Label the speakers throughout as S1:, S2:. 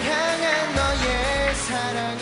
S1: 향한 너의 사랑이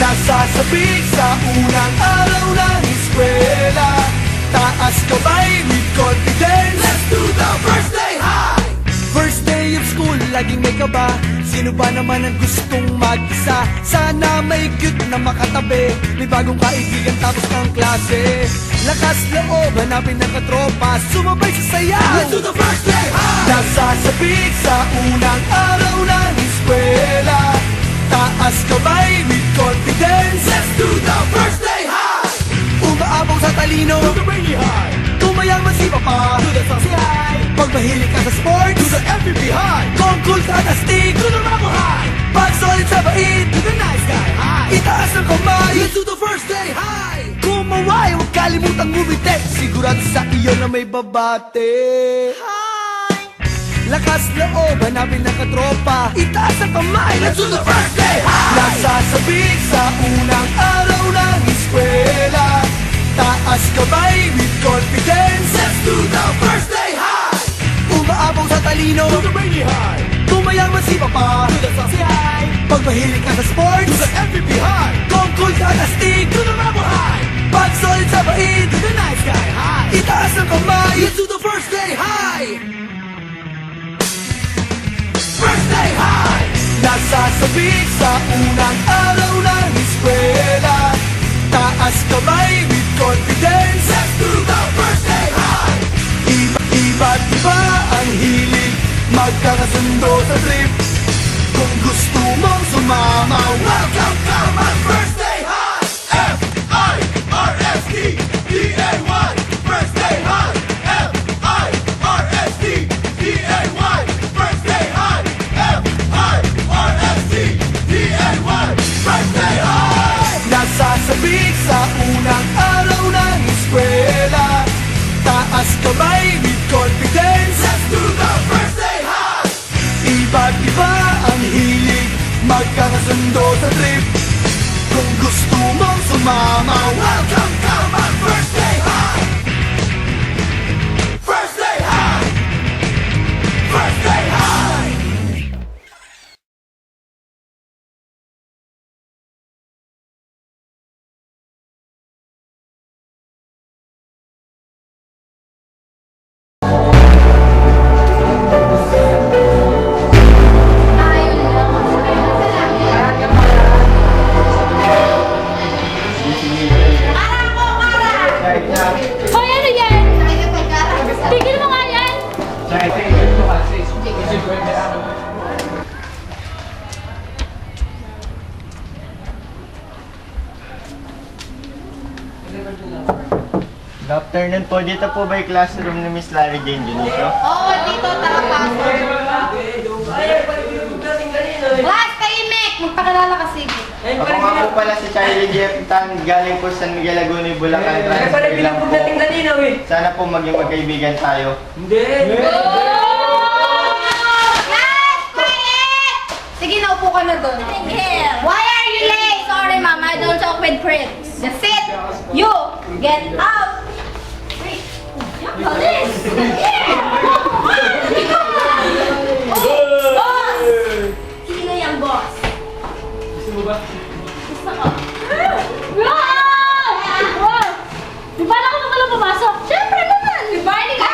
S1: Nasasabik sa unang araw ng eskwela. Taas kamay with confidence. Let's do the first day high. First day of school, laging may kaba. Sino ba naman ang gustong mag-isa? Sana may cute na makatabi. May bagong kaibigan tapos ng klase. Lakas loob, hanapin ng katropa. Sumabay sa sayaw. Let's do the first day high. Nasasabik sa unang araw ng eskwela. Taas kamay with confidence. Let's do the first day high. Umaapaw sa talino, do the rainy high. Tumayang masipa pa, do the saucy high. Pag mahilig ka sa sports, do the MVP high. Kung cool ka na stick, do the rubber high. Pag solid sa bait, do the nice guy high. Itaas ang kamay, let's do the first day high. Kumaway, huwag kalimutang ngumiti. Sigurado sa iyo na may babate. Lakas loob, hanapin ng katropa. Itaas ang kamay, let's do the first day high. Nasasabik sa unang araw ng eskwela. Taas kamay with confidence. Let's do the first day high. Umaapaw sa talino, do the rainy high. Tumayang masipa pa, do the saucy high. Pag mahilig ka sa sports, do the MVP high. Kung cool ka na stick, do the rubber high. Pag solid sa bait, do the nice guy high. Itaas ang kamay, let's do the first day high. First day high. Nasasabik sa unang araw ng eskwela. Taas kamay with confidence. Let's do the first day high. Iba't iba ang hilig, magkakasundo sa trip. Kung gusto mong sumama, welcome ka mag first day high. F-I-R-S-T-D-A-Y. First day high. F-I-R-S-T-D-A-Y. First day high. F-I-R-S-T-D-A-Y. First day high. Nasasabik sa unang araw ng eskwela. Taas kamay with confidence. Let's do the first day high. Iba't iba ang hilig, magkakasundo sa trip. Kung gusto mong sumama, welcome ka mag first day high. First day high. First day high.
S2: Hoy, ano yan? Tigil mo nga yan!
S3: Good afternoon po. Dito po ba yung classroom ni Miss Larry Jane Dionisio?
S4: Oo, dito, tara pasok. Class, tahimik! Magpakilala ka, sige.
S3: Ako nga po pala si Charlie Jeff Tan, galing po San Miguel Laguna, Bulacan. Transfer lang po. Sana po maging magkaibigan tayo.
S4: Class, quiet! Sige, naupo ka na doon. Why are you late? Sorry, ma'am. I don't talk with friends. Just sit. You, get out. Police! Boss! Sino yung boss? Gusto mo ba? Gusto ko.
S2: Wow! Di ba na ako naman pumasok?
S4: Siyempre naman! Di ba? Hindi ka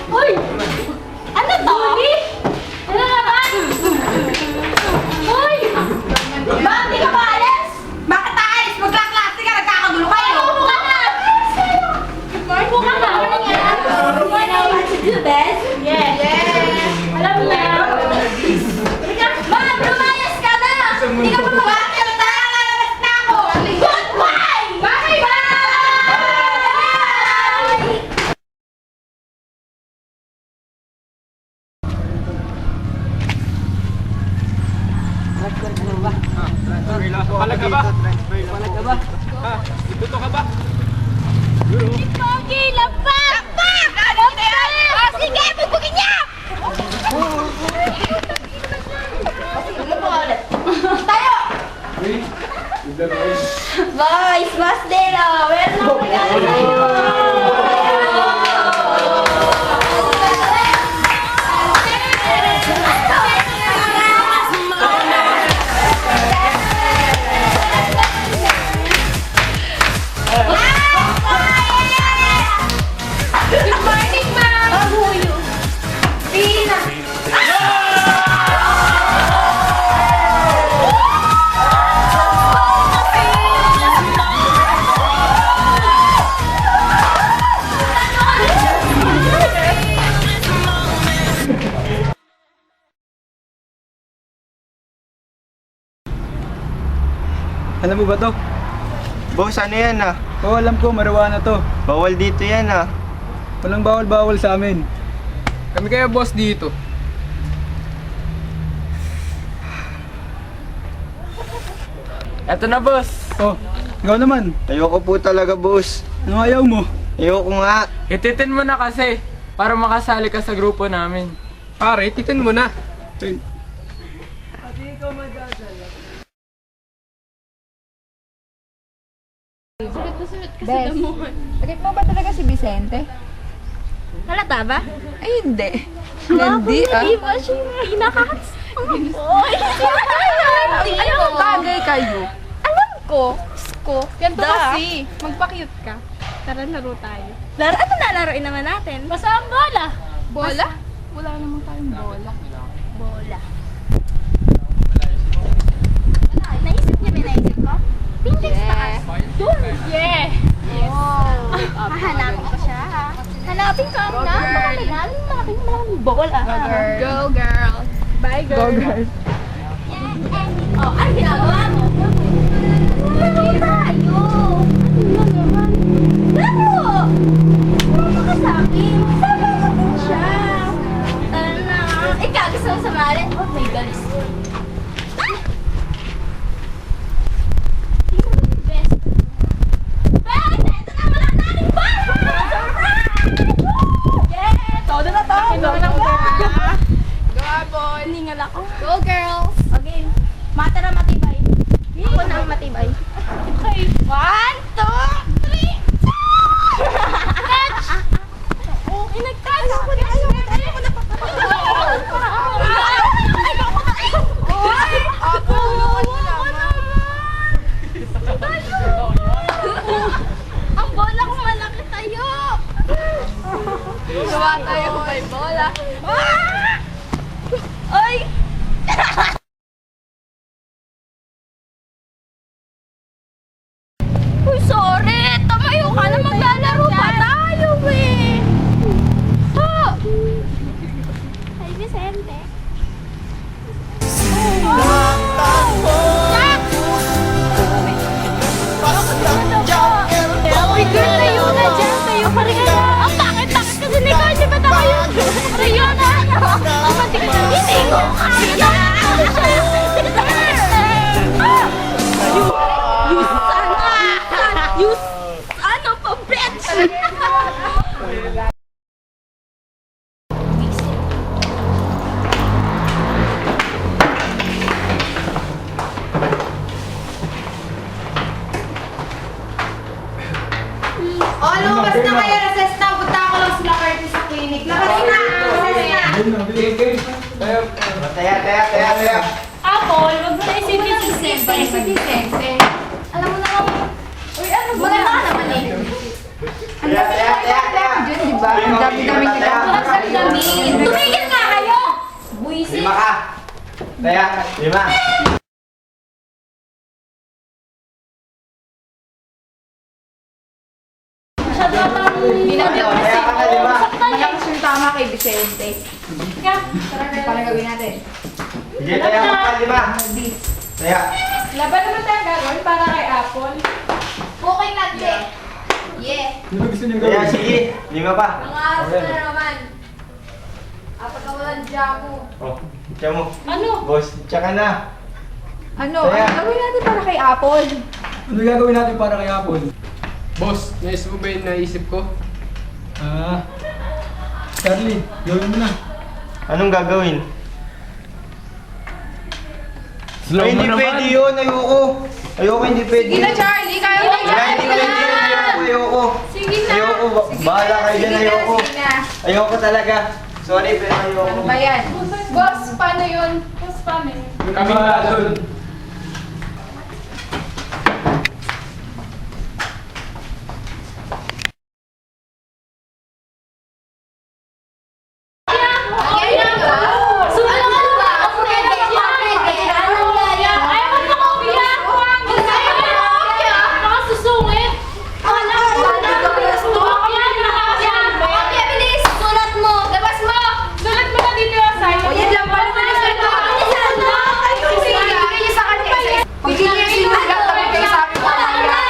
S2: Uy! Ano to? Ano naman? Uy!
S4: Ma'am, di ka ba alis? Bakit aalis? Magkaklase ka, nagkakagulo kayo.
S2: Ano ka na? Pogi, lampak! Lampak! Sige, bugbugin niya!
S4: Tayo! Boys, mas delo! Meron akong regalo sa'yo! Good morning, ma'am! Who are you? Tina!
S5: Alam mo ba to?
S3: Boss, ano yan ah?
S5: Oo, alam ko, marijuana to.
S3: Bawal dito yan ah.
S5: Walang bawal-bawal sa amin.
S6: Kami kaya boss dito. Eto na boss.
S5: Oh, ikaw naman.
S3: Ayoko po talaga, boss.
S5: Ano ayaw mo?
S3: Ayoko nga.
S6: Ititin mo na kasi para makasali ka sa grupo namin. Pare, ititin mo na.
S5: Ay,
S7: Bes, trip mo ba talaga si Vicente?
S2: Halata ba?
S7: Ay, hindi. Hindi, ah.
S2: Hindi ba siya hinakats? Oy!
S7: Alam mo, bagay kayo.
S2: Alam ko. Sko. Ganito
S7: Da.
S2: kasi. Magpa-cute ka. Tara, laro tayo. Laro? Ano nalaroin naman natin? Basta ang bola.
S7: Bola? Wala naman tayong bola.
S2: Bola. Naisip niyo ba naisip ko? Pintex taas. Doon. Yeah. Hahanapin ko siya. Hanapin ka na. Malaking bola.
S7: Go, girl.
S2: Bye, girl.
S7: Go, girl.
S2: Oh, ano ginagawa mo? Laro tayo. Ano naman? Laro! Laro ka sa akin. Sama mo din siya. Tara na. Ikaw, gusto mo sumali? Oh, may galis. Ah! Best. Best! Ito na wala natin ba? Yeah! Todo na to.
S7: Go, boy.
S2: Ningal ako. Go, girls! Okay. Mata na matibay. Ako na ang matibay. Okay. 1, 2, 3. Catch! Okay, nag-catch. Ako na. Ayaw ko na ang bola ko malaki tayo.
S7: Gawa tayo by bola.
S2: Ay! Uy, sorry! Tumayo ka na, maglalaro pa tayo eh! Ha! Ay, Vicente. Uy, girl, tayo na dyan! Tayo ka rin na! Ang takit-takit kasi ni Carl! Di ba tayo? Tayo na! Ang matik na meeting! Use ano pa, bitch!
S4: O, lumabas na kayo. Recess na. Punta ako lang sila Curtis sa clinic. Labas na. Recess na.
S3: Taya.
S2: Apple, wag mo na isipin si Vicente. Alam mo naman, uy, ano ba? Maganda ka naman eh.
S3: Taya.
S7: Diyan, di ba? Ang dami-dami nila.
S2: Tumigil nga kayo! Buisit!
S3: 5 ka. Taya, 5.
S2: Masyado atang
S7: Ginagawa
S3: Taya ka na, 5.
S7: Malakas yung tama kay Vicente. Paano gawin natin?
S3: Sige, taya ka pa, 5. Taya.
S7: Laban naman tayo gagawin para kay Apple.
S4: Okay na, Che. Yeah.
S5: ano gusto niyong
S3: Taya,
S5: gawin?
S3: sige. 5 pa.
S4: Mga aso na naman. Apat na walang jamu.
S3: Oh, tiyan mo.
S2: Ano?
S3: Boss, tsaka na.
S7: Ano?
S3: Kaya-
S7: Ano gawin natin para kay Apple?
S5: Ano gagawin natin para kay Apple?
S6: Boss, naisip mo ba yung naisip ko?
S5: Charlie, gawin mo na.
S3: Anong gagawin?
S6: Slow
S3: Ay, hindi pwede yun. Ayoko. Ayoko, hindi pwede.
S7: Sige na, Charlie. Kaya mo na,
S3: Wala, hindi pwede yun. Ayoko.
S7: Sige na.
S3: Ayoko. Bahala kayo dyan. Ayoko.
S7: Sige na.
S3: Ayoko talaga. Sorry, pero ayoko.
S7: Ano ba yan? Boss, paano yun? Boss, paano yun?
S6: Kami na doon.
S7: Ganyan ba?
S2: So, ano ka ba? Ako na yan. Ano yan? Ayaw mo na kaubiyak. Ayaw mo na kaubiyak. Nakasusungit. Ano? Ako yan. Okay, bilis. Sulat mo. Labas mo. Sulat mo na dito yung sign.
S7: O, yan lang pala.
S2: Bilisan mo. Bilisan mo.
S7: Sige, bigay niyo sa kanya. Pag hindi niya sinulat, kami kayo sa akin.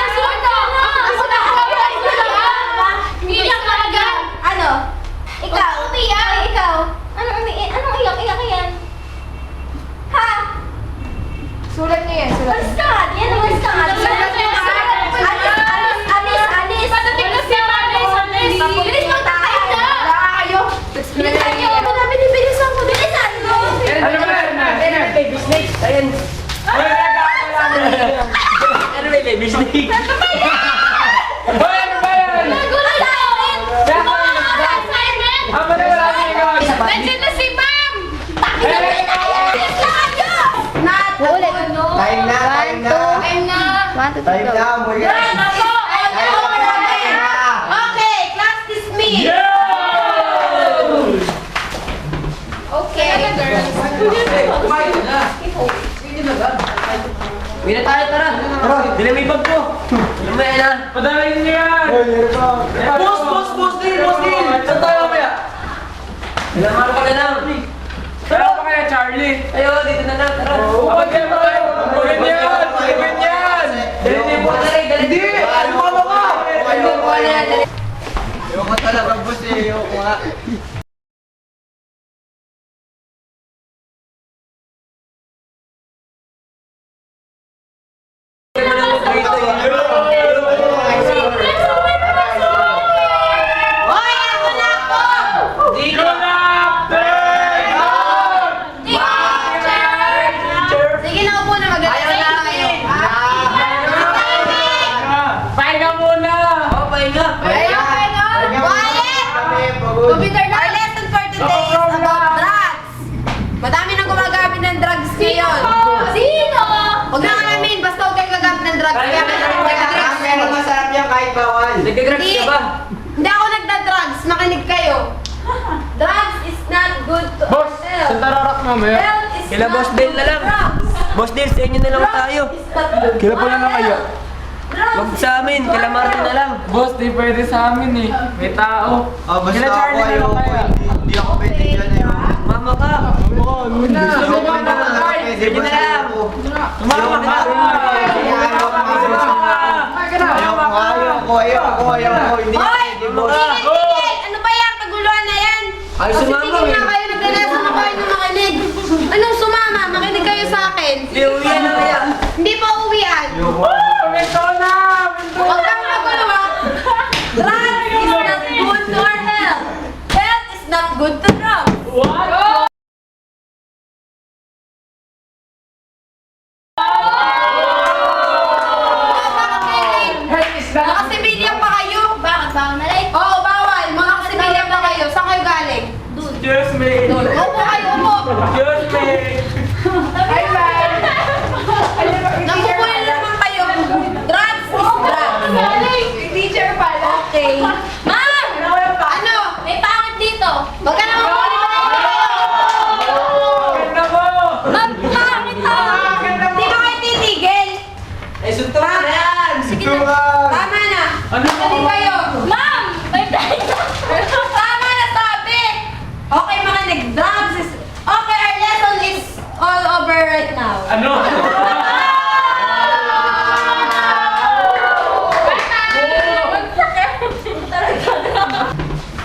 S2: Sulat mo. Ako na kaubiyak. Iyak ka agad. Ano? Ikaw. Umiyak. Ikaw. Anong iyak-iyak yan? Ha?
S7: Sulat niyo yan. Sulat
S2: Alis
S7: niyo.
S2: ka nga. Yan, alis ka nga. Alis. Patatik na siya. Alis. Bilis mo tayo na.
S7: Wala kayo.
S2: Bilisan nyo. Bilisan mo. Bilisan mo.
S6: Ano ba yan?
S3: Baby snake. Ayan. Ano ba baby snake?
S6: Hoy, ano ba yan?
S2: Nagulat namin. Mga assignment.
S6: Ama na wala kang ikaw.
S2: Nandiyan na si ma'am. Takina na Alis na kayo.
S7: Ulit.
S3: Time na, time na.
S7: Time na.
S3: Time na, mo yan.
S2: Ako.
S4: Okay, class dismissed.
S7: Okay.
S3: Uwi na tayo, tara. Dila may bag ko. Lumaya na.
S6: Padalayin niyo yan.
S3: Boss din. Saan tayo kaya? Ilang ka na lang.
S6: Kaya pa kaya, Charlie?
S3: Ayo, dito na lang, tara.
S6: Huwag yan ba kayo? Gawin yan! Gawin yan!
S3: Hindi mo na rin. Hindi! Ano ka? Ayoko talaga, boss eh. Ayoko nga.
S4: Hoy, ako na ako! Sige na, upo na. Mag-alas na kayo.
S6: Pahinga muna!
S3: Pahinga.
S4: Quiet! Computer na. Our lesson for today is about drugs. Madami nang gumagamit ng drugs ngayon.
S2: Sino?
S4: Huwag na alamin, basta huwag kayo gagamit ng drugs. Kaya ka naman nagda-drugs.
S3: Pero masarap yan kahit bawal.
S4: Hindi. Hindi ako nagda-drugs. Makinig kayo. Drugs is not good to
S6: Boss,
S4: ourselves.
S6: sa tararak mamaya.
S4: Health is
S3: Kila
S4: not
S3: Boss Del
S4: good
S3: na
S4: to
S3: lang.
S4: drugs.
S3: Boss Del, sa inyo na lang tayo.
S4: Drugs is not good
S5: Kila
S4: to
S5: po na lang kayo.
S4: Drugs
S3: Huwag
S4: is
S3: sa amin,
S4: not good
S3: kila
S4: to
S3: Martin na
S4: ourselves.
S3: lang.
S6: Boss, di pwede sa amin eh. May tao.
S3: Basta
S6: Kila
S3: ako
S6: Charlie na lang
S3: ayoko.
S6: kaya.
S3: Hindi ako pwede dyan. Mama ka.
S6: Sumama na.
S3: Pwede ba sa ako?
S6: Sumama ka.
S3: Ayoko. Hindi
S4: Hoy!
S3: pwede, boss.
S4: Tigil! Ano ba yan? Paguluhan na yan?
S3: Ay,
S4: O,
S3: sumama
S4: tigil
S3: eh.
S4: na kayo. Nagdalasan na kayo ng makinig. Anong sumama? Makinig kayo sa akin.
S3: Hindi, uwi na kaya.
S4: Hindi pa uwian.
S6: Minto na! Minto
S4: Huwag kang magulo ha. Drugs is not good to our health. Health is not good to drugs.
S6: What?
S4: Mga sibilyan pa kayo.
S2: Bakit? Bawal malay?
S4: Oo, bawal. Mga sibilyan pa kayo. Saan kayo galing?
S6: Excuse me!
S4: Upo kayo, upo.
S6: Excuse me!
S4: Bye-bye. Napupunin naman kayo. Drugs is drugs.
S7: Teacher pala.
S4: Okay. Ma'am! Ano?
S2: May pangit dito.
S4: Huwag ka naman kunin mo na
S6: Ganda mo!
S2: Ma'am, pangit ha.
S4: Hindi ko kayo titigil.
S3: Ay, suntukan na yan!
S4: Sige na. Tama na.
S6: Ano?
S4: Hindi kayo.
S2: Ma'am! May tayo.
S4: Tama na sabi. Okay, makinig. Drugs is... Okay, our lesson is all over right now.
S6: Ano?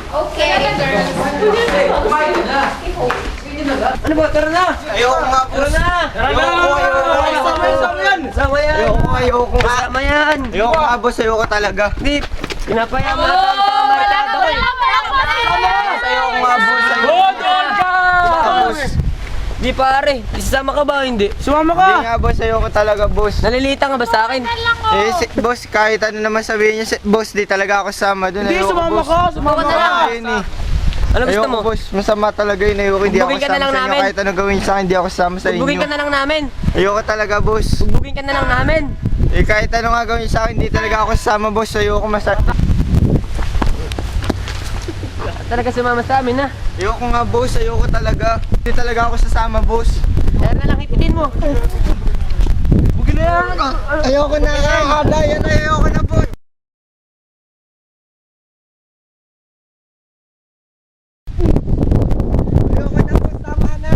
S4: Okay.
S3: Kumain na.
S6: Ano ba? Tara na!
S3: Ayoko nga, boss. Ayoko nga.
S6: Sama yan!
S3: Ayoko nga, boss. Ayoko talaga.
S6: Pinapayama na tayo sa kamarkada ko eh!
S3: Ayoko nga, boss.
S6: Budol ka!
S3: Boss.
S6: Di pare, isasama ka ba o hindi? Sumama
S3: Hindi nga, boss. Ayoko talaga, boss.
S6: Nalilita ka ba sa akin?
S3: Boss, kahit ano naman sabihin niya, boss, di talaga ako sama doon. Ayoko, boss.
S6: Sumama ka na lang!
S3: Ayun eh.
S6: Ano gusto
S3: Ayoko,
S6: mo?
S3: boss. Masama talaga yun. Ayoko, hindi ako
S6: Bugbugin ka na
S3: sama
S6: lang
S3: sa inyo.
S6: namin.
S3: Kahit ano gawin sa akin, hindi ako sama sa inyo.
S6: Bugin ka na lang namin!
S3: Ayoko talaga, boss.
S6: Bugin ka na lang namin!
S3: Kahit ano nga gawin sa akin, hindi talaga ako sasama, boss. Ayoko
S6: Talaga sumama sa amin ha?
S3: Ayoko nga, boss. Ayoko talaga. Hindi talaga ako sasama, boss.
S6: Kaya na lang ipitin mo! Bugin na yan!
S3: Ayoko na nga. Dayan na. Ayoko na, boss. Ayoko na, boss. Tama na.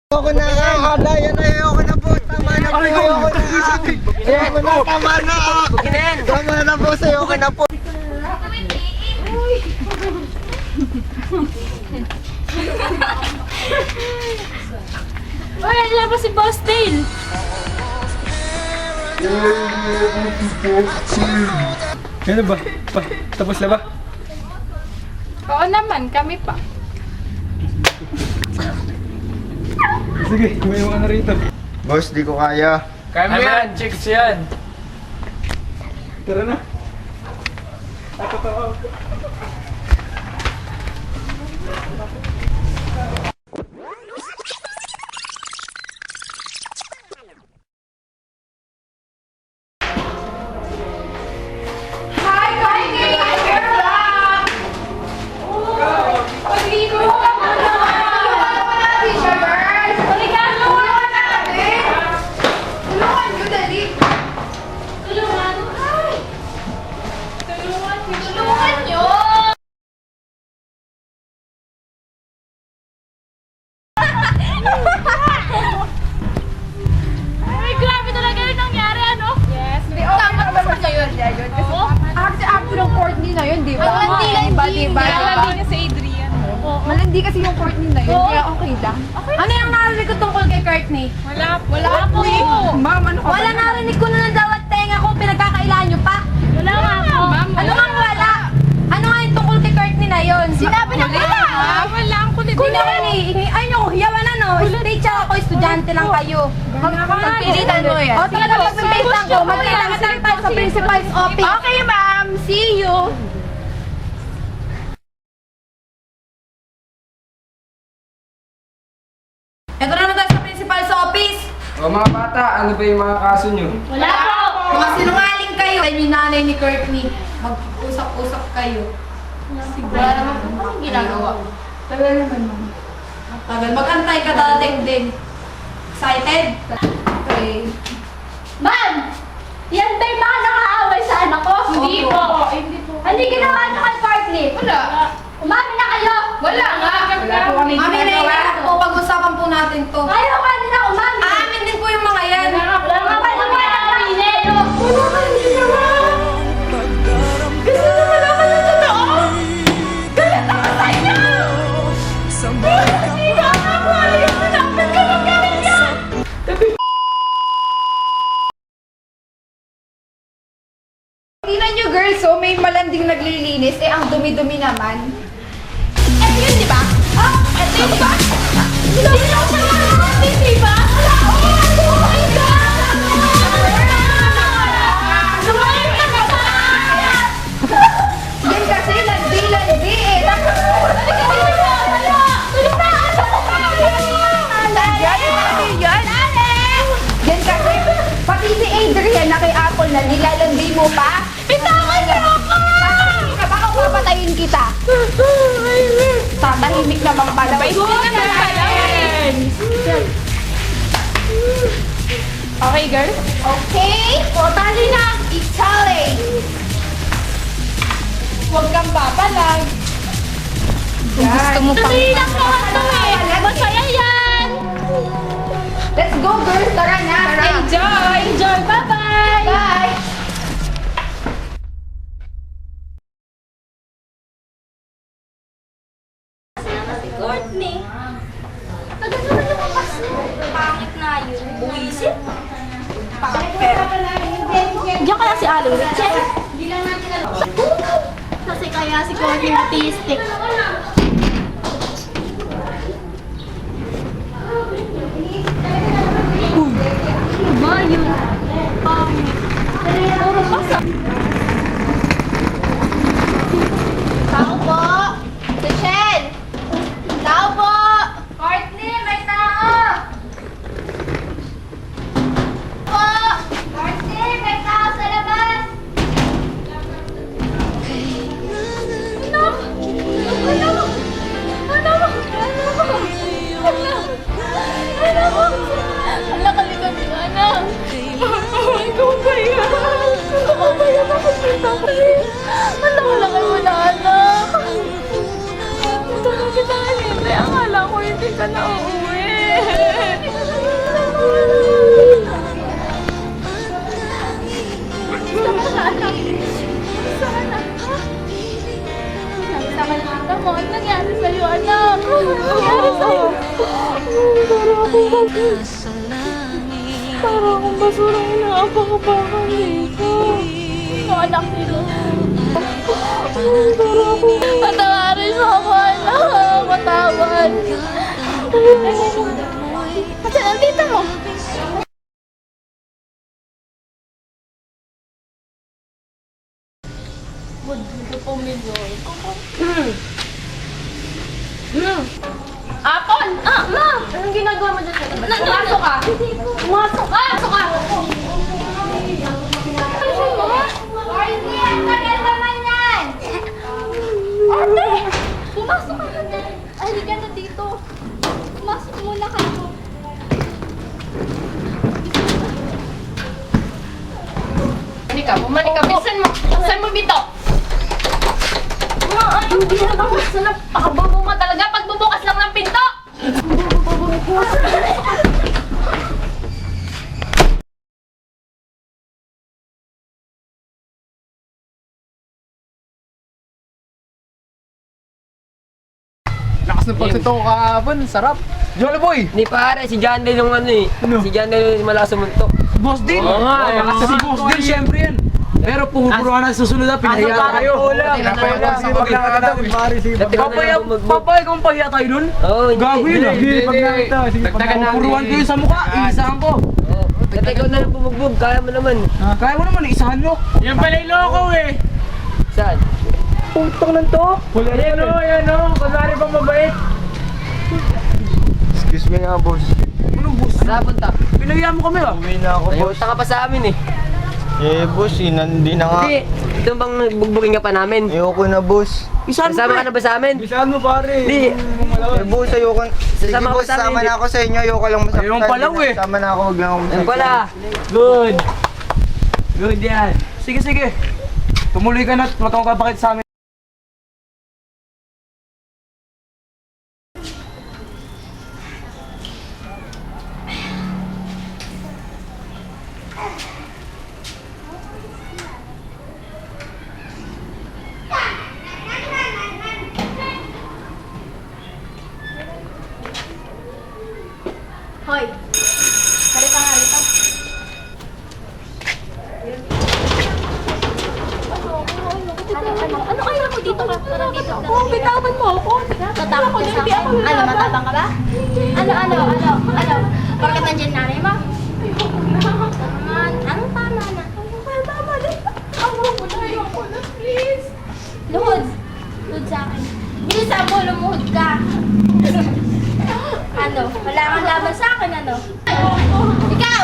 S3: Ayoko na nga. Dayan na. Ayoko na, boss. Tama na, boss. Ayoko na. Ayoko na. Tama na.
S6: Bugin na yan!
S3: Tama na, boss. Ayoko na, boss.
S2: Uy, ano ba si Boss Tail?
S5: Ano ba? Tapos na ba?
S7: Oo naman, kami pa.
S5: Sige, may mga ano rito.
S3: Boss, di ko kaya.
S6: Kaya mo yan! Chicks yan!
S5: Tara na.
S4: Hi, Courtney! You're back! Pag-ligo ka muna! Teacher girls! Tulungan natin! Tulungan nyo, dali! Tulungan nyo!
S2: Ay, grabe talaga yung nangyari, ano?
S7: Yes, hindi. Okay naman sa yun. Kasi ako ng Courtney na yun, di ba? Diba?
S2: Malandi si Adrian.
S7: Malandi kasi yung Courtney na yun, kaya okay lang.
S4: Ano yung narinig ko tungkol kay Courtney?
S2: Wala po.
S7: Ma'am, ano ka ba?
S4: Wala, narinig ko na ng dawat tenga ko, pinagkakailangan nyo pa.
S2: Wala nga po.
S4: Ano nga wala? Ano nga yung tungkol kay Courtney na yun? Sinabi na wala!
S2: Wala ang kulit.
S4: Kulitan eh! Ay nyo, hiyawan na no! Stage ako, estudyante lang kayo.
S7: Pagpilitan mo yan.
S4: O, sige na, pagpilitan ko. Magkailangan tayo sa principal's office.
S2: Okay, ma'am. See you.
S4: Ito na tayo sa principal's office.
S6: O mga bata, ano ba yung mga kaso nyo?
S2: Wala po.
S4: Mga sinungaling kayo. Ay, yung nanay ni Courtney. Mag-usap-usap kayo. Wala naman po akong ginagawa.
S7: Tagal naman, ma'am.
S4: Tagal, mag-antay ka dadating din. Excited?
S7: Okay.
S2: Ma'am! Yan ba yung mga nakaaway sa anak ko? Hindi po. Hindi ginawa niyo kay Courtney.
S7: Wala.
S2: Umami na kayo.
S7: Wala nga. Wala po kami
S4: Mami,
S7: ginagawa.
S4: naiingat po. Pag-usapan po natin to.
S2: Ayaw ka nila umami.
S4: Aamin din po yung mga yan.
S2: Wala nga pa naman ang aminin.
S4: Gusto na malaman ng totoo. Galit ako sa inyo.
S2: Hindi ka ako. Ayaw mo na. Ba't ka magaling yan?
S7: Tingnan nyo girls, so may malanding naglilinis, eh ang dumi-dumi naman.
S2: Ito yun, di ba? Oh, ito yun, di ba? Hindi ako sa mga natin, di ba? Oh my God! Lumayan ka ka ba?
S7: Yan kasi landi eh. Yan kasi, pati si Adrian na kay Apple na nilalandi mo pa.
S2: Bitawan niyo ako!
S7: Baka papatayin kita. Tatahimik naman pala. Okay, girl?
S2: Okay, o tali na.
S7: Itali. Huwag kang babalag. Gusto mo
S2: Tuloy lang naman to eh. Masaya yan.
S7: Let's go, girls. Tara na.
S2: Enjoy! Enjoy! Bye-bye!
S7: Bye.
S2: Aling Richel. Kasi kaya si Courtney autistic. Ba yun? Puro pasa.
S4: Tao po! Richel! Tao po! Courtney, may tao! Po! Courtney, may tao sa labas!
S2: Hala, kalikan mo, anak. Ikaw ba yan? Ikaw ba yan? Hala, kalakan mo na, anak. Ito na kita kanina. Akala ko hindi ka na uuwi. Sana, anak. Sana, ha? Sama na kita mo. Ano nangyari sa'yo, anak? Ano nangyari sa'yo? Para akong basura inaapak-apakan dito. Ang anak nila. Patawarin mo ako, anak. Patawad. Kasi nandito mo. Wood, dito po milyon. Apon! Ah, ma! Anong ginagawa mo dyan? Pumasok ka! Pumasok ka! Pumasok ka!
S4: Courtney, ang tagal naman yan!
S2: Ate! Pumasok ka na! Ay, hindi ka na dito. Pumasok muna kayo.
S7: Bumalik ka. Bilisan mo. Bilisan mo, Bito.
S2: Ayaw, hindi na ako.
S7: Napakabobo mo talaga. Pagbubukas lang ng pinto.
S5: Lakas ng pagsuntok ko kahapon, sarap. Jolly boy!
S6: Ni pare, si John Del yung ano eh.
S5: Ano?
S6: Si John Del yung malakas sumuntok.
S5: Boss din!
S6: Oo nga, lakas
S5: si
S6: ng
S5: boss
S6: pagsuntok
S5: din,
S6: eh.
S5: syempre yan. Pero pupuruan na sa susunod na, pinahiya
S6: Asa
S5: kayo.
S6: parang kulang.
S5: Papaya, papaya kung pahiya tayo nun?
S6: Oo, hindi.
S5: Gago yun ah. Sige, pag nakita, sige, pag pupuruan ko yun sa mukha, isahan ko.
S6: Dati ikaw na lang bumugbog, kaya mo naman.
S5: Kaya mo naman, isahan mo.
S6: Yan pala yung loko eh. Saan?
S5: Putang lang to. Wala yan o, yan o. Kunwari pang mabait.
S3: Excuse me nga, boss.
S5: Anong boss?
S6: Napunta.
S5: Pinahiya mo kami ah.
S3: Uwi na ako, boss.
S6: Nayunta ka pa sa amin eh.
S3: Eh, boss, hindi na nga.
S6: Hindi, ito bang bugbugin ka pa namin?
S3: Ayoko na, boss.
S5: Isahan mo
S6: Kasama ka na ba sa amin?
S5: Isahan mo pare.
S6: Hindi.
S3: Eh, boss, ayoko. Sige,
S6: Sasama ka
S3: boss,
S6: sa amin,
S3: sama
S6: hindi.
S3: na ako sa inyo. Ayoko lang masaktan.
S5: Ayun pala, eh.
S3: Sama na ako, wag lang ako
S6: Yan
S3: masaktan.
S6: pala. Good. Good yan.
S5: Sige, sige. Tumuloy ka na at matawag ka bakit sa amin.
S2: Hoy! Halika nga rito. Ano kaya mo dito? Tara dito. Oo, bitawan mo ako. Tatakot ka sa akin. Ano, matabang ka ba? Ano? Bakit nandiyan nanay mo? Naman, anong tama na? Tama na. Ayoko na, please. Luhod. Luhod sa akin. Bilisan mo, lumuhod ka. Ano? Wala kang laban sa akin, ano? Ikaw!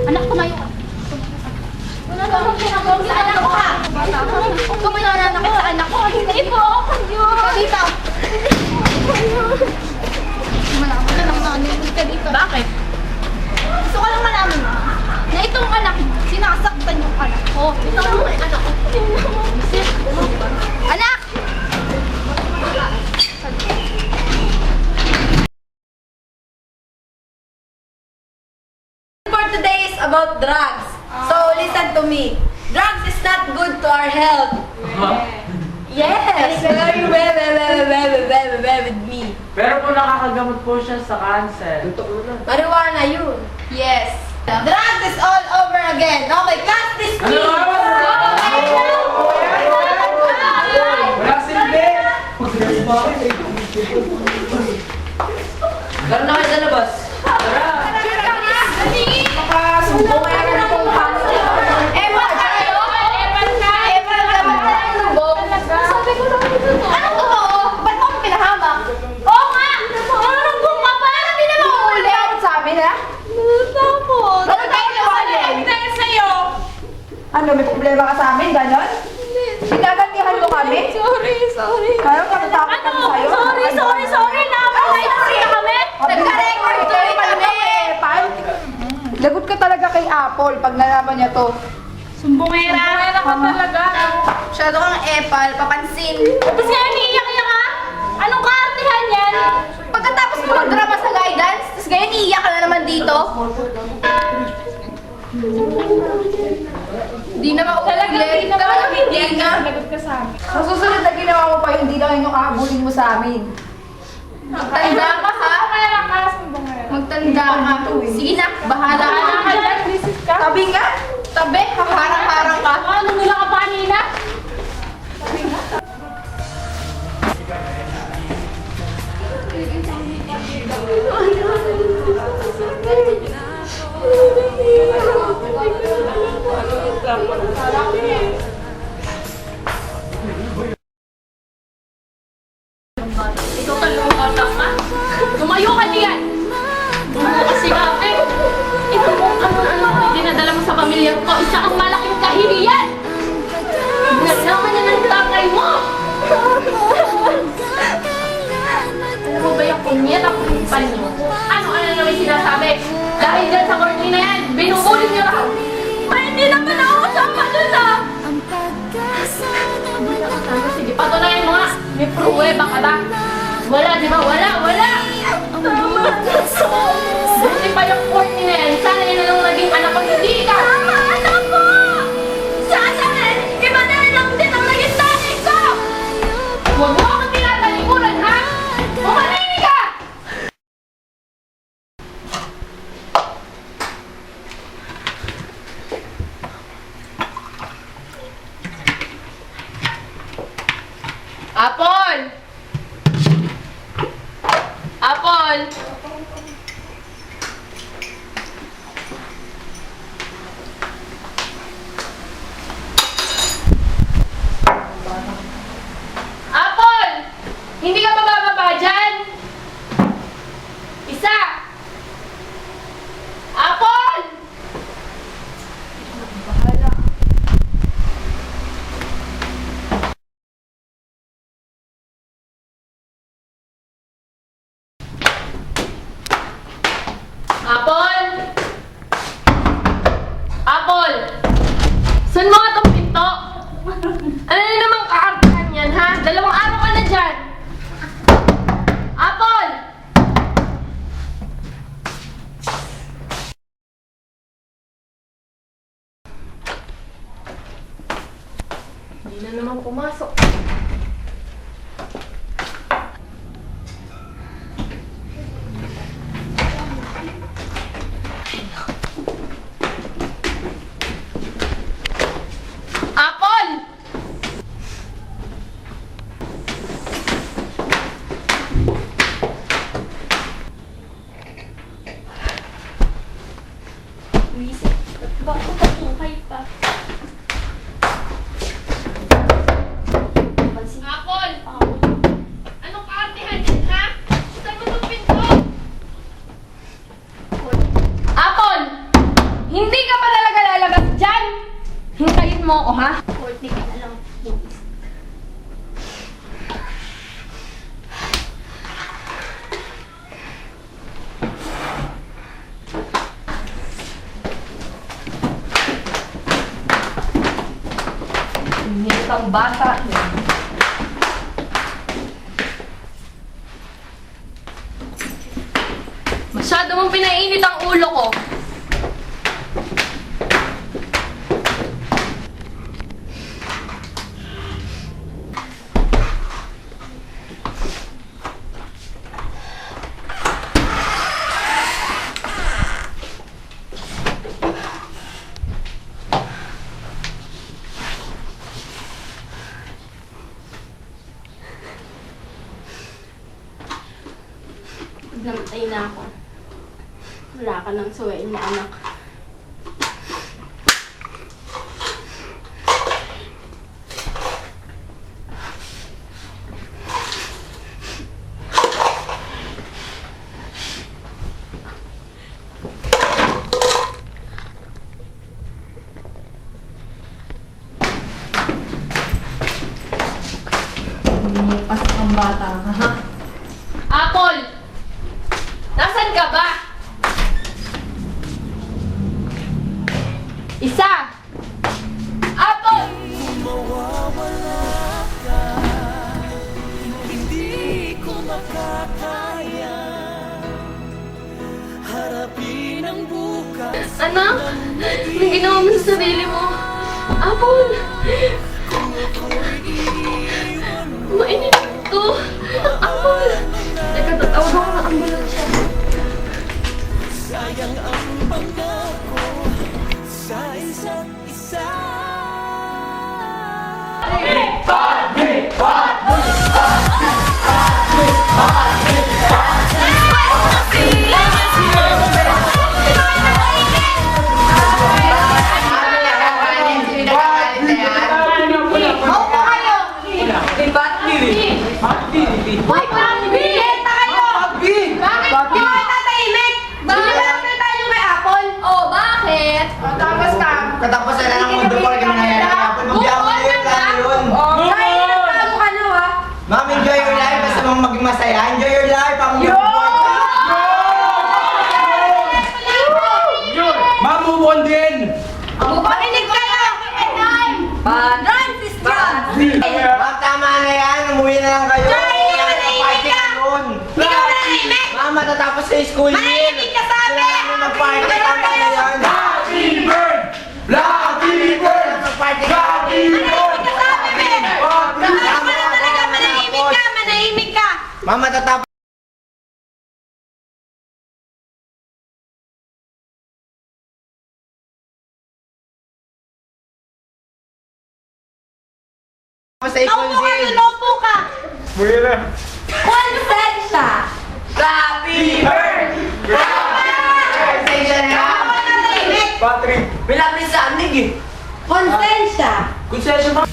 S2: Anak, tumayo ka. Wala namang pinagawa sa anak ko, ha? Tumayo na anak ko sa anak ko. Hindi po ako kayo. Dito. Malaman ka lang nanin ka dito. Bakit? Gusto ko lang malaman mo na itong anak mo, sinasaktan yung anak ko. Ito mo yung anak ko. Anak!
S4: For today is about drugs. So listen to me. Drugs is not good to our health. Yes, very well with me.
S6: Pero kung nakakagamot po siya sa cancer.
S4: Marijuana yun. Yes. Drugs is all over again. Okay, class
S7: Ano, may problema ka sa amin, ganon? Ginagantihan mo kami?
S2: Sorry.
S7: Kaya matatakot kami sa'yo?
S2: Sorry. Nakakalain kasi kami.
S7: Nagka-record kami kami. Lagot ka talaga kay Apple pag nalaman niya to.
S2: Sumbongera ka talaga.
S4: Masyado kang epal, papansin.
S2: Tapos ngayon iiyak ka? Anong kaartihan yan?
S4: Pagkatapos mo mag-drama sa guidance, tapos ngayon iiyak ka na naman dito. Di na mauulit. Talagang hindi nga.
S7: Sa susunod na ginawa mo pa yun, hindi lang yung kakabulin mo sa amin.
S4: Magtanda ka ha? Magtanda ka. Sige na, bahala ka na.
S7: Sabi nga,
S4: Tabi, harang-harang ka.
S2: Ano nila ka pa kanina? Ikaw kalungkot ka? Tumayo ka diyan! Kasi grabe! Ito kung ano-ano dinadala mo sa pamilya ko, isa kang malaking kahihiyan! Nalaman na ng tatay mo! Alam mo ba yung kunyat ang kumpal niyo? Ano naman sinasabi? Dahil dyan sa corny na yan, binubulit niyo raw! Hindi naman ako kasama dun ah! Sige, patunayan mo nga! May pruweba ka ba? Wala, di ba? Wala! Tama! Buti pa yung corny na yan, sana yun na lang naging anak ko, hindi ka! Tama! Anak ko! Sana rin! Iba na rin lang din ang naging tatay ko! Huwag mo akong tinatalikuran, ha? Umanini ka! Apple! Apple! Apple! Hindi ka bababa dyan? Isa! Apple! Apple! Apple! Saan mo nga itong pinto? Ano na namang kaartahan yan, ha? 2 araw ka na dyan! Apple! Hindi na naman pumasok. Apple! Wisit, bakit patungkay pa? Apple! Anong kaartihan yan, ha? Saan mo itong pinto? Apple! Hindi ka pa talaga lalabas dyan! Hintayin mo ako, ha?
S4: Courtney ka na lang.
S7: init ang bata.
S2: Masyado mong pinainit ang ulo ko. Namatay na ako. Wala ka nang suwain na anak.
S7: bata ka, ha?
S2: Apple! Nasaan ka ba? Isa! Apple! Anak, may ginawa mo sa sarili mo. Apple! Mainit to. Apple! Teka, tatawag ako ng ambulansya.
S4: Maupo kayo! Hoy, bileta kayo! Bakit? Di ba kayo tatahimik? Hindi ba namin tayo may apple?
S2: Oh, bakit?
S7: Tapos ka.
S3: Katapusan na ng mundo ko, kami nangyayari na po. Magbiyaman na yun, lalo yun.
S4: Dahil nagtago ka na, ha?
S3: Ma'am, enjoy your life. Basta mong maging masaya. Enjoy your life. Ang
S5: Ma'am, move on din!
S4: Makinig kayo! Run, sis John!
S3: Ma'am, tama na yan. Umuwi na lang kayo.
S4: Joy, hindi ka manahimik
S3: Party
S4: ka!
S3: nun.
S4: Hindi ka manahimik!
S3: Ma'am, matatapos sa school year.
S4: Manahimik ka sabi!
S3: Kailangan mo mag-party. Tama na yan.
S5: Happy bird! Lucky bird!
S3: Mag-party.
S4: Manahimik ka sabi, men! Tama na talaga, manahimik ka! Manahimik ka!
S3: Ma'am, matatapos sa school
S4: Naupo kayo,
S3: year.
S4: naupo ka!
S5: Buwira!
S4: Konsensya!
S3: Happy birthday! Konsensya na.
S4: Ako na tahimik!
S5: Patrick!
S3: Bilapin sa anig eh.
S4: Konsensya!
S3: Konsensya ba?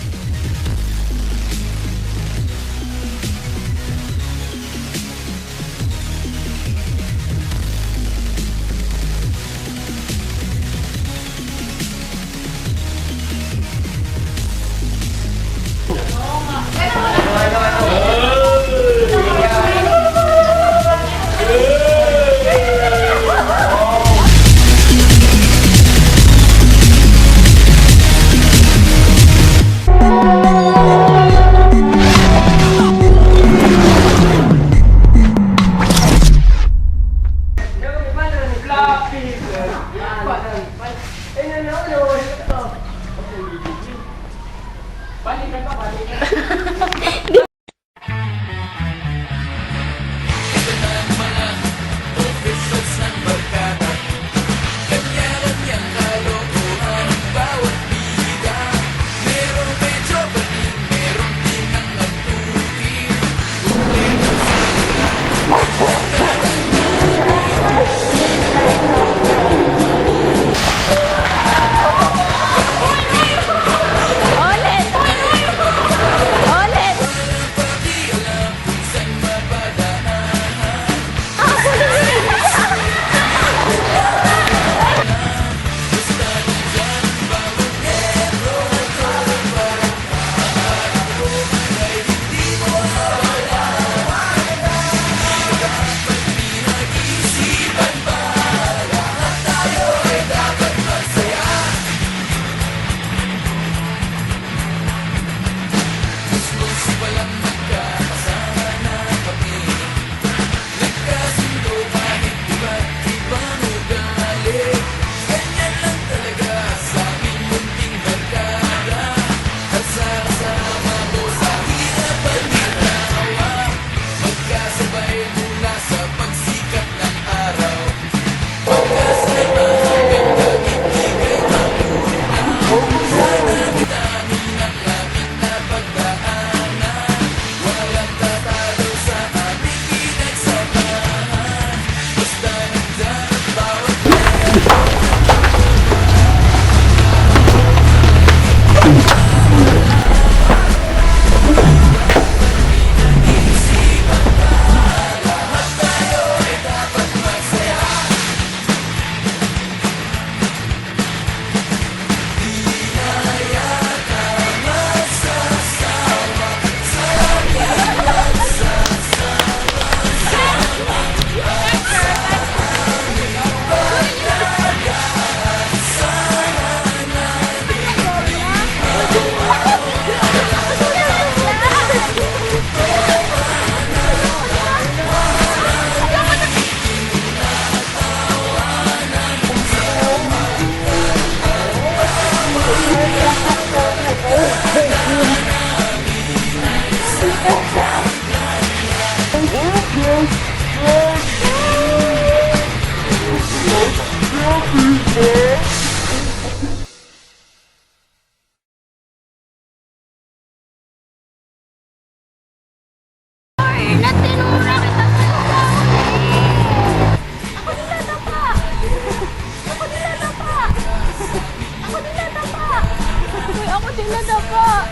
S2: ako dinadapa.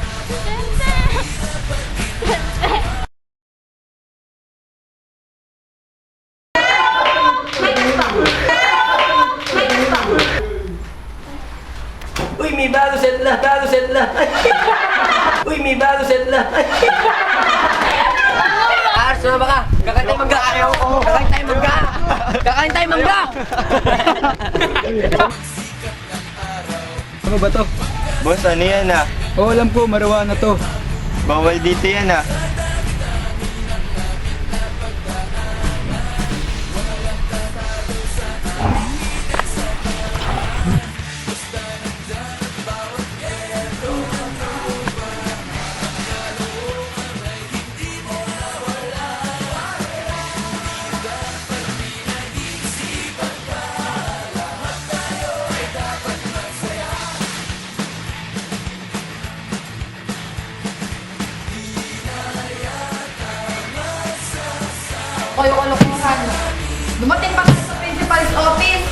S2: Sente.
S8: Uy, may bago set na! Bago set na! Uy, may bago set na! Ars, sumama ka! Kakain tayo mangga! Kakain tayo mangga! Kakain tayo mangga!
S5: Ano ba to?
S3: Boss, ano yan ah?
S5: Oo, alam ko, marijuana to.
S3: Bawal dito yan ah.
S4: O yung kalokohan. Dumating pa kayo sa principal's office.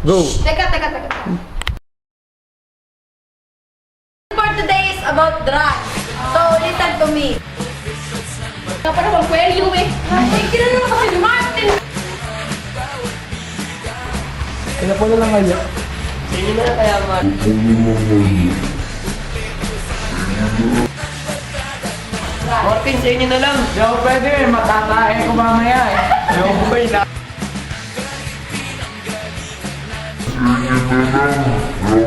S5: Go!
S4: Teka. For today is about drugs. So, listen to me.
S7: Para bang kwelyo eh. Ay, kinanong kasi ni Martin.
S5: Kaya po na lang kaya.
S8: Sino na kaya, Mark? Martin, sa inyo na lang!
S6: Di ako pwede, matatae ko mamaya eh.
S3: Yung boy na.
S2: Anak! Anak! Anak!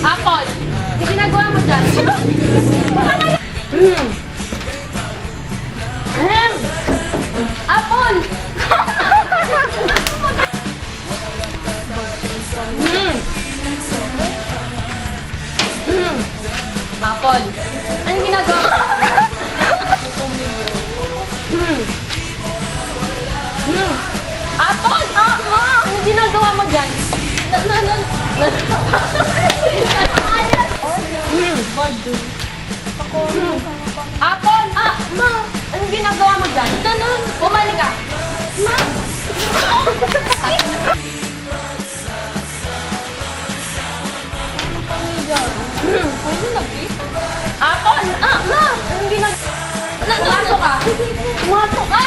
S7: Apple. Yung ginagawa mo dyan.
S2: Apple!
S7: Apple. Anong ginagawa mo? Apple! Anong ginagawa mo dyan? Apple! Ma! Anong ginagawa mo dyan? Bumalik ka! Ma! Apple! Ma! Anong ginagawa? Pumasok ka! Pumasok ka!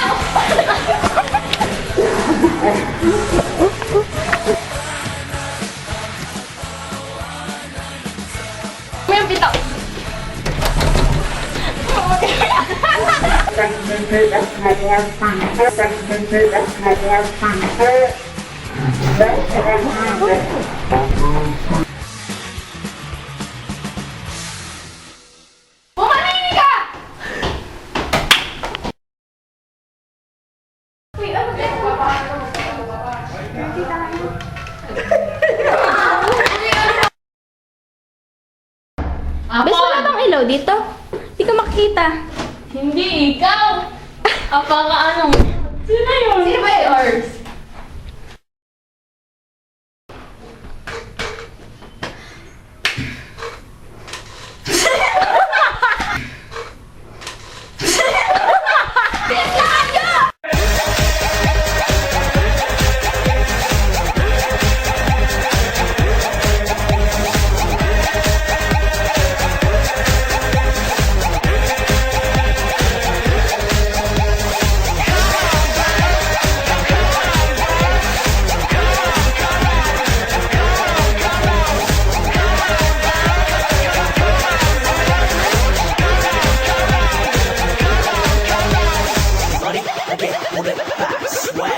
S7: May bitaw! Pumanini ka! Uy, ano ba?
S2: ilaw dito? Hindi ka makikita.
S7: Hindi, ikaw! Apaka ano? Sino yun?
S2: Sino ba yun?
S1: Swag.